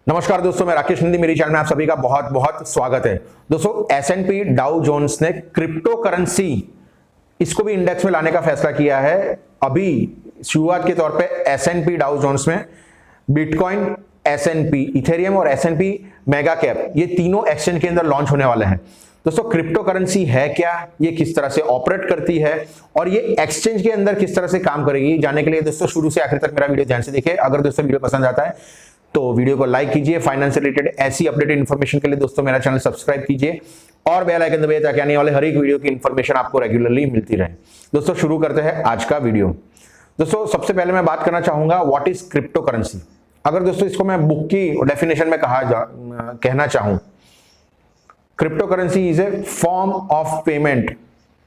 नमस्कार दोस्तों, मैं राकेश नंदी, मेरी चैनल में आप सभी का बहुत बहुत स्वागत है। दोस्तों एस&पी डाउ जोन्स ने क्रिप्टो करेंसी इसको भी इंडेक्स में लाने का फैसला किया है। अभी शुरुआत के तौर पे एस&पी डाउ जोन्स में बिटकॉइन, एस&पी इथेरियम और एस&पी मेगा कैप, ये तीनों एक्सचेंज के अंदर लॉन्च होने वाले हैं। दोस्तों क्रिप्टो करेंसी है क्या, ये किस तरह से ऑपरेट करती है और ये एक्सचेंज के अंदर किस तरह से काम करेगी, जानने के लिए दोस्तों शुरू से आखिर तक मेरा वीडियो ध्यान से देखिए। अगर दोस्तों वीडियो पसंद आता है तो वीडियो को लाइक कीजिए। फाइनेंस से रिलेटेड ऐसी अपडेटेड इन्फॉर्मेशन के लिए दोस्तों मेरा चैनल सब्सक्राइब कीजिए और बेल आइकन दबाइए ताकि आने वाले हर एक वीडियो की इन्फॉर्मेशन आपको रेगुलरली मिलती रहे। दोस्तों शुरू करते हैं आज का वीडियो। दोस्तों सबसे पहले मैं बात करना चाहूंगा व्हाट इज क्रिप्टो करेंसी। अगर दोस्तों इसको मैं बुक की डेफिनेशन में कहना चाहूं, crypto currency is a form of payment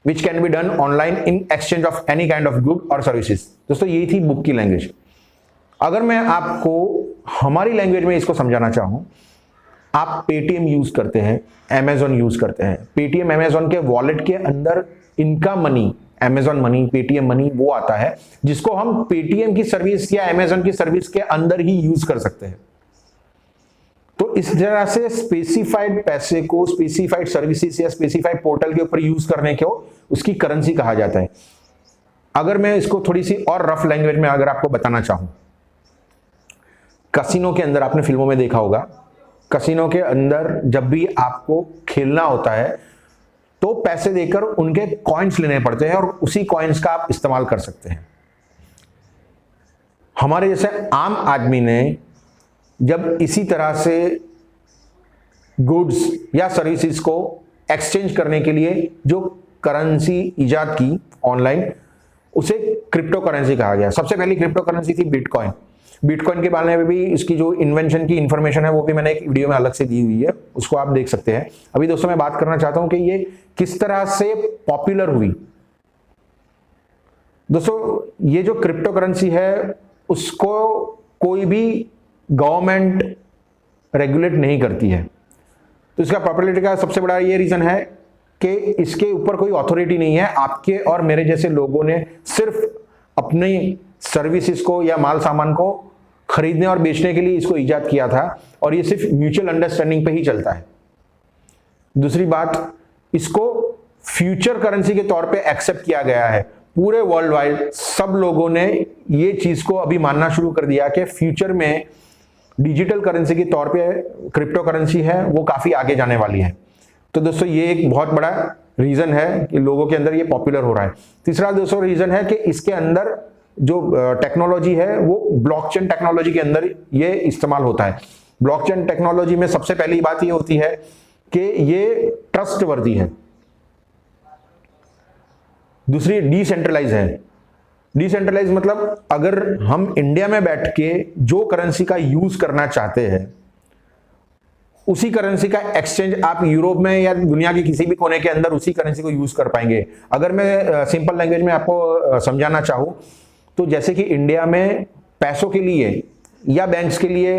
which can be done online in exchange of any kind of good और सर्विसेज। दोस्तों यही थी बुक की लैंग्वेज। अगर मैं आपको हमारी लैंग्वेज में इसको समझाना चाहूं, आप पेटीएम यूज करते हैं, अमेजॉन यूज करते हैं। पेटीएम अमेजॉन के वॉलेट के अंदर इनका money, Amazon money, Paytm money वो आता है जिसको हम पेटीएम की सर्विस या अमेजॉन की सर्विस के अंदर ही यूज कर सकते हैं। तो इस तरह से स्पेसिफाइड पैसे को स्पेसिफाइड सर्विसेज या स्पेसिफाइड पोर्टल के ऊपर यूज करने को उसकी करेंसी कहा जाता है। अगर मैं इसको थोड़ी सी और रफ लैंग्वेज में अगर आपको बताना चाहूं, कसिनो के अंदर आपने फिल्मों में देखा होगा, कसिनो के अंदर जब भी आपको खेलना होता है तो पैसे देकर उनके कॉइन्स लेने पड़ते हैं और उसी कॉइन्स का आप इस्तेमाल कर सकते हैं। हमारे जैसे आम आदमी ने जब इसी तरह से गुड्स या सर्विसेज को एक्सचेंज करने के लिए जो करेंसी इजाद की ऑनलाइन, उसे क्रिप्टो करेंसी कहा गया। सबसे पहली क्रिप्टो करेंसी थी बिटकॉइन। बिटकॉइन के बारे में भी इसकी जो इन्वेंशन की इंफॉर्मेशन है वो भी मैंने एक वीडियो में अलग से दी हुई है, उसको आप देख सकते हैं। अभी दोस्तों मैं बात करना चाहता हूं कि ये किस तरह से पॉपुलर हुई। दोस्तों ये जो क्रिप्टो करेंसी है उसको कोई भी गवर्नमेंट रेगुलेट नहीं करती है। तो इसका पॉपुलैरिटी का सबसे बड़ा ये रीजन है कि इसके ऊपर कोई अथॉरिटी नहीं है। आपके और मेरे जैसे लोगों ने सिर्फ अपनी सर्विसेज को या माल सामान को खरीदने और बेचने के लिए इसको इजाद किया था और ये सिर्फ म्यूचुअल अंडरस्टैंडिंग पे ही चलता है। दूसरी बात, इसको फ्यूचर करेंसी के तौर पे एक्सेप्ट किया गया है। पूरे वर्ल्ड वाइड सब लोगों ने ये चीज को अभी मानना शुरू कर दिया कि फ्यूचर में डिजिटल करेंसी के तौर पे क्रिप्टो करेंसी है वो काफी आगे जाने वाली है। तो दोस्तों ये एक बहुत बड़ा रीजन है कि लोगों के अंदर ये पॉपुलर हो रहा है। तीसरा दोस्तों रीजन है कि इसके अंदर जो टेक्नोलॉजी है वो ब्लॉकचेन टेक्नोलॉजी के अंदर ये इस्तेमाल होता है। ब्लॉकचेन टेक्नोलॉजी में सबसे पहली बात ये होती है कि ये ट्रस्टवर्दी है। दूसरी डिसेंट्रलाइज है। डिसेंट्रलाइज मतलब अगर हम इंडिया में बैठ के जो करेंसी का यूज करना चाहते हैं उसी करेंसी का एक्सचेंज आप यूरोप में या दुनिया के किसी भी कोने के अंदर उसी करेंसी को यूज कर पाएंगे। अगर मैं सिंपल लैंग्वेज में आपको समझाना चाहूं तो जैसे कि इंडिया में पैसों के लिए या बैंक्स के लिए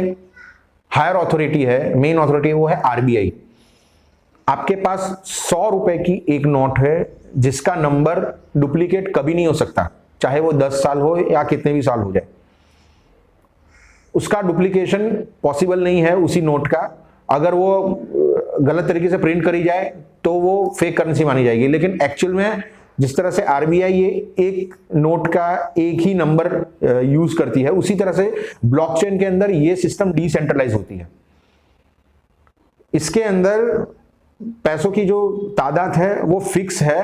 हायर अथॉरिटी है, मेन अथॉरिटी वो है आरबीआई। आपके पास 100 रुपए की एक नोट है जिसका नंबर डुप्लीकेट कभी नहीं हो सकता, चाहे वो 10 साल हो या कितने भी साल हो जाए, उसका डुप्लीकेशन पॉसिबल नहीं है उसी नोट का। अगर वो गलत तरीके से प्रिंट करी जाए तो वो फेक करेंसी मानी जाएगी। लेकिन एक्चुअल में जिस तरह से आरबीआई ये एक नोट का एक ही नंबर यूज करती है, उसी तरह से ब्लॉकचेन के अंदर ये सिस्टम डिसेंट्रलाइज होती है। इसके अंदर पैसों की जो तादाद है वो फिक्स है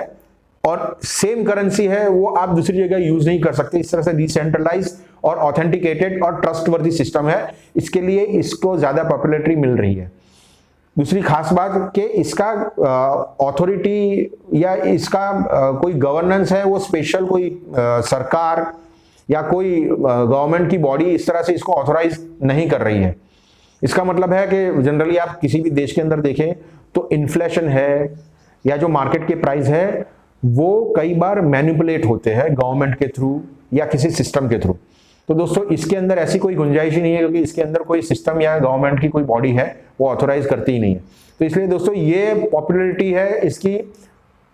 और सेम करेंसी है, वो आप दूसरी जगह यूज नहीं कर सकते। इस तरह से डिसेंट्रलाइज और ऑथेंटिकेटेड और ट्रस्टवर्दी सिस्टम है, इसके लिए इसको ज्यादा पॉपुलैरिटी मिल रही है। दूसरी खास बात कि इसका अथॉरिटी या इसका कोई गवर्नेंस है वो स्पेशल कोई सरकार या कोई गवर्नमेंट की बॉडी इस तरह से इसको ऑथोराइज नहीं कर रही है। इसका मतलब है कि जनरली आप किसी भी देश के अंदर देखें तो इन्फ्लेशन है या जो मार्केट के प्राइस है वो कई बार मैनिपुलेट होते हैं गवर्नमेंट के थ्रू या किसी सिस्टम के थ्रू। तो दोस्तों इसके अंदर ऐसी कोई गुंजाइश ही नहीं है क्योंकि इसके अंदर कोई सिस्टम या गवर्नमेंट की कोई बॉडी है वो ऑथोराइज करती ही नहीं है। तो इसलिए दोस्तों ये पॉपुलैरिटी है इसकी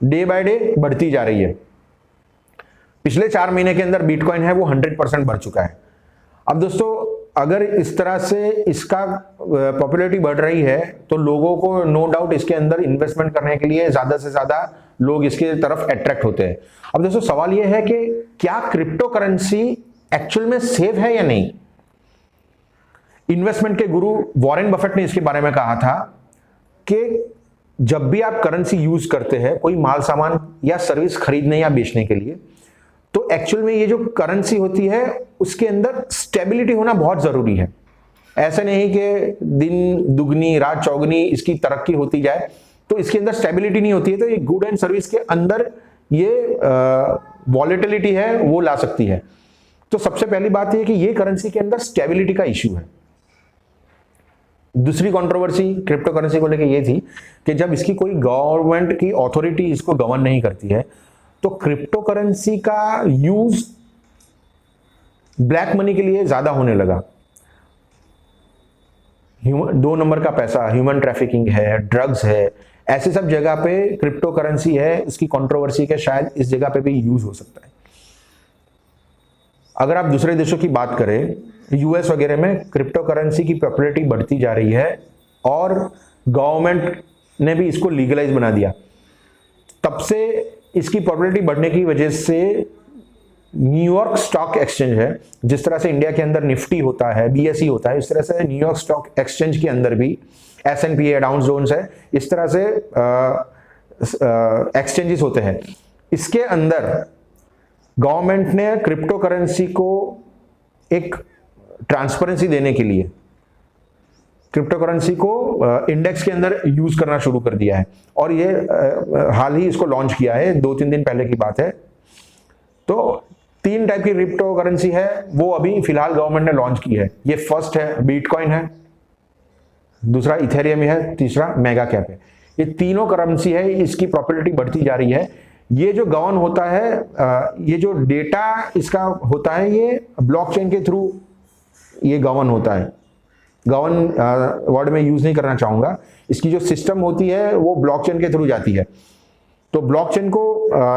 डे बाय डे बढ़ती जा रही है। पिछले 4 महीने के अंदर बिटकॉइन है वो 100% बढ़ चुका है। अब दोस्तों अगर इस तरह से इसका पॉपुलैरिटी बढ़ रही है तो लोगों को नो डाउट इसके अंदर इन्वेस्टमेंट करने के लिए ज्यादा से ज्यादा लोग इसके तरफ अट्रैक्ट होते हैं। अब दोस्तों सवाल यह है कि क्या क्रिप्टो करेंसी एक्चुअल में सेफ है या नहीं। इन्वेस्टमेंट के गुरु वॉरेन बफेट ने इसके बारे में कहा था कि जब भी आप करेंसी यूज करते हैं कोई माल सामान या सर्विस खरीदने या बेचने के लिए, तो एक्चुअल में ये जो करेंसी होती है उसके अंदर स्टेबिलिटी होना बहुत जरूरी है। ऐसा नहीं कि दिन दुगनी रात चौगनी इसकी तरक्की होती जाए, तो इसके अंदर स्टेबिलिटी नहीं होती है, तो ये गुड एंड सर्विस के अंदर ये वॉलेटिलिटी है वो ला सकती है। तो सबसे पहली बात यह कि ये करेंसी के अंदर स्टेबिलिटी का इश्यू है। दूसरी कंट्रोवर्सी क्रिप्टो करेंसी को लेकर यह थी कि जब इसकी कोई गवर्नमेंट की अथॉरिटी इसको गवर्न नहीं करती है तो क्रिप्टो करेंसी का यूज ब्लैक मनी के लिए ज्यादा होने लगा। 2 नंबर का पैसा, ह्यूमन ट्रैफिकिंग है, ड्रग्स है, ऐसे सब जगह पे क्रिप्टो करेंसी है, इसकी कंट्रोवर्सी के शायद इस जगह पे भी यूज हो सकता है। अगर आप दूसरे देशों की बात करें, यूएस वगैरह में क्रिप्टो करेंसी की पॉपुलैरिटी बढ़ती जा रही है और गवर्नमेंट ने भी इसको लीगलाइज बना दिया। तब से इसकी पॉपुलैरिटी बढ़ने की वजह से न्यूयॉर्क स्टॉक एक्सचेंज है, जिस तरह से इंडिया के अंदर निफ्टी होता है, बीएसई होता है, इस तरह से न्यूयॉर्क स्टॉक एक्सचेंज के अंदर भी S&P है, डाउ जोन्स है, इस तरह से एक्सचेंजेस होते हैं। इसके अंदर गवर्नमेंट ने क्रिप्टो करेंसी को एक ट्रांसपेरेंसी देने के लिए क्रिप्टो करेंसी को इंडेक्स के अंदर यूज करना शुरू कर दिया है और ये हाल ही इसको लॉन्च किया है, 2-3 दिन पहले की बात है। तो 3 टाइप की क्रिप्टो करेंसी है वो अभी फिलहाल गवर्नमेंट ने लॉन्च की है। ये फर्स्ट है बिटकॉइन है, दूसरा इथेरियम है, तीसरा मेगा कैप है। ये तीनों करेंसी है, इसकी पॉपुलैरिटी बढ़ती जा रही है। ये जो गवर्न होता है, ये जो डेटा इसका होता है ये ब्लॉकचेन के थ्रू ये गवर्न होता है। गवर्न वर्ड में यूज नहीं करना चाहूंगा, इसकी जो सिस्टम होती है वो ब्लॉकचेन के थ्रू जाती है। तो ब्लॉकचेन को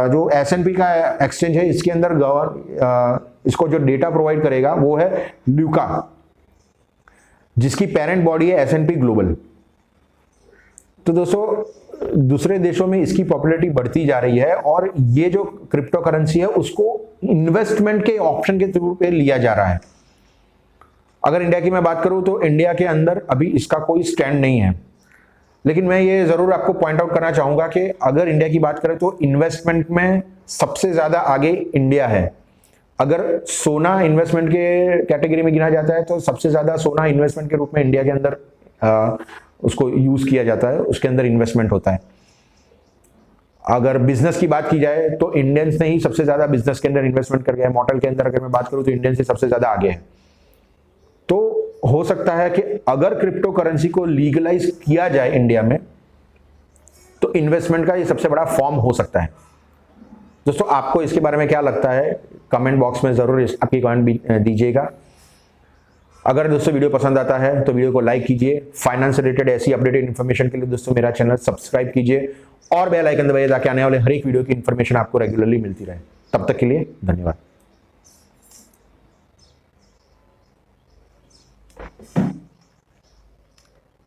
जो S&P का एक्सचेंज है इसके अंदर इसको जो डेटा प्रोवाइड करेगा वो है ल्यूका, जिसकी पेरेंट बॉडी है S&P ग्लोबल। तो दोस्तों दूसरे देशों में इसकी पॉपुलैरिटी बढ़ती जा रही है और ये जो क्रिप्टो करेंसी है उसको इन्वेस्टमेंट के ऑप्शन के थ्रू पे लिया जा रहा है। अगर इंडिया की मैं बात करूं तो इंडिया के अंदर अभी इसका कोई स्टैंड नहीं है, लेकिन मैं ये जरूर आपको पॉइंट आउट करना चाहूंगा कि अगर इंडिया की बात करें तो इन्वेस्टमेंट में सबसे ज्यादा आगे इंडिया है। अगर सोना इन्वेस्टमेंट के कैटेगरी में गिना जाता है तो सबसे ज्यादा सोना इन्वेस्टमेंट के रूप में इंडिया के अंदर उसको यूज किया जाता है, उसके अंदर इन्वेस्टमेंट होता है। अगर बिजनेस की बात की जाए तो इंडियंस ने ही सबसे ज्यादा बिजनेस के अंदर इन्वेस्टमेंट कर गया है। मॉडल के अंदर अगर मैं बात करूं तो इंडियंस ही सबसे ज्यादा आगे है। तो हो सकता है कि अगर क्रिप्टो करेंसी को लीगलाइज किया जाए इंडिया में तो इन्वेस्टमेंट का ये सबसे बड़ा फॉर्म हो सकता है। दोस्तों आपको इसके बारे में क्या लगता है कमेंट बॉक्स में जरूर आपकी कमेंट दीजिएगा। अगर दोस्तों वीडियो पसंद आता है तो वीडियो को लाइक कीजिए। फाइनेंस से रिलेटेड ऐसी अपडेटेड इन्फॉर्मेशन के लिए दोस्तों मेरा चैनल सब्सक्राइब कीजिए और बेल आइकन दबाइए ताकि आने वाले हर एक वीडियो की इन्फॉर्मेशन आपको रेगुलरली मिलती रहे। तब तक के लिए धन्यवाद।